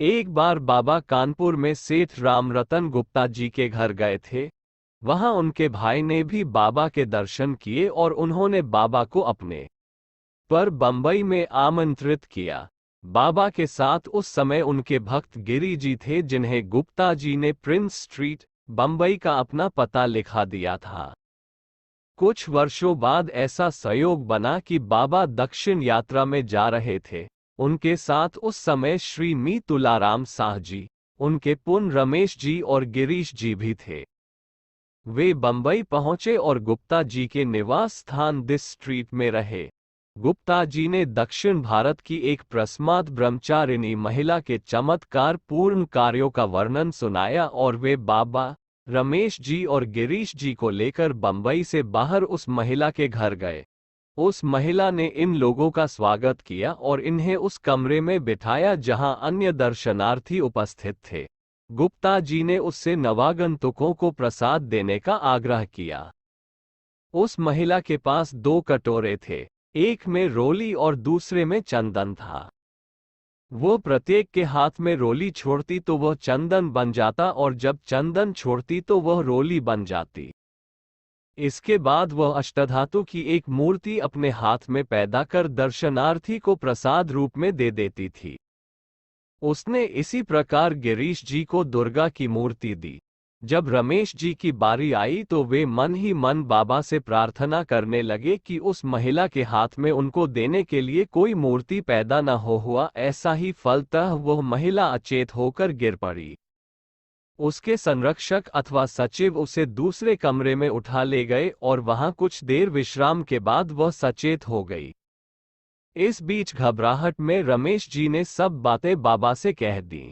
एक बार बाबा कानपुर में सेठ राम रतन गुप्ता जी के घर गए थे। वहां उनके भाई ने भी बाबा के दर्शन किए और उन्होंने बाबा को अपने पर बंबई में आमंत्रित किया। बाबा के साथ उस समय उनके भक्त गिरी जी थे, जिन्हें गुप्ता जी ने प्रिंस स्ट्रीट, बंबई का अपना पता लिखा दिया था। कुछ वर्षों बाद ऐसा संयोग बना कि बाबा दक्षिण यात्रा में जा रहे थे। उनके साथ उस समय श्री मी तुलाराम साह जी, उनके पुन रमेश जी और गिरीश जी भी थे। वे बंबई पहुंचे और गुप्ता जी के निवास स्थान दिस स्ट्रीट में रहे। गुप्ता जी ने दक्षिण भारत की एक प्रस्माद ब्रह्मचारिणी महिला के चमत्कार पूर्ण कार्यों का वर्णन सुनाया और वे बाबा, रमेश जी और गिरीश जी को लेकर बंबई से बाहर उस महिला के घर गए। उस महिला ने इन लोगों का स्वागत किया और इन्हें उस कमरे में बिठाया जहां अन्य दर्शनार्थी उपस्थित थे। गुप्ता जी ने उससे नवागंतुकों को प्रसाद देने का आग्रह किया। उस महिला के पास 2 कटोरे थे, एक में रोली और दूसरे में चंदन था। वो प्रत्येक के हाथ में रोली छोड़ती तो वह चंदन बन जाता और जब चंदन छोड़ती तो वह रोली बन जाती। इसके बाद वह अष्टधातु की एक मूर्ति अपने हाथ में पैदा कर दर्शनार्थी को प्रसाद रूप में दे देती थी। उसने इसी प्रकार गिरीश जी को दुर्गा की मूर्ति दी। जब रमेश जी की बारी आई तो वे मन ही मन बाबा से प्रार्थना करने लगे कि उस महिला के हाथ में उनको देने के लिए कोई मूर्ति पैदा न हुआ। ऐसा ही फलतः वह महिला अचेत होकर गिर पड़ी। उसके संरक्षक अथवा सचिव उसे दूसरे कमरे में उठा ले गए और वहां कुछ देर विश्राम के बाद वह सचेत हो गई। इस बीच घबराहट में रमेश जी ने सब बातें बाबा से कह दी।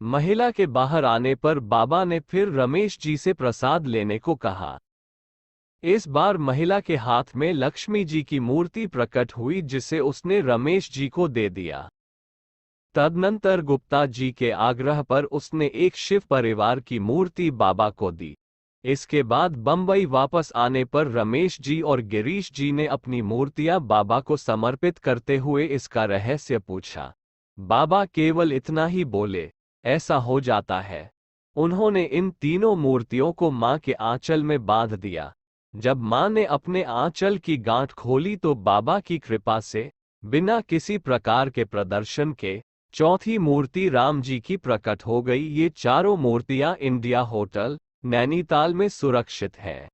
महिला के बाहर आने पर बाबा ने फिर रमेश जी से प्रसाद लेने को कहा। इस बार महिला के हाथ में लक्ष्मी जी की मूर्ति प्रकट हुई, जिसे उसने रमेश जी को दे दिया। तदनंतर गुप्ता जी के आग्रह पर उसने एक शिव परिवार की मूर्ति बाबा को दी। इसके बाद बंबई वापस आने पर रमेश जी और गिरीश जी ने अपनी मूर्तियां बाबा को समर्पित करते हुए इसका रहस्य पूछा। बाबा केवल इतना ही बोले, ऐसा हो जाता है। उन्होंने इन तीनों मूर्तियों को मां के आंचल में बांध दिया। जब मां ने अपने आंचल की गांठ खोली तो बाबा की कृपा से बिना किसी प्रकार के प्रदर्शन के चौथी मूर्ति राम जी की प्रकट हो गई। ये चारों मूर्तियां इंडिया होटल, नैनीताल में सुरक्षित हैं।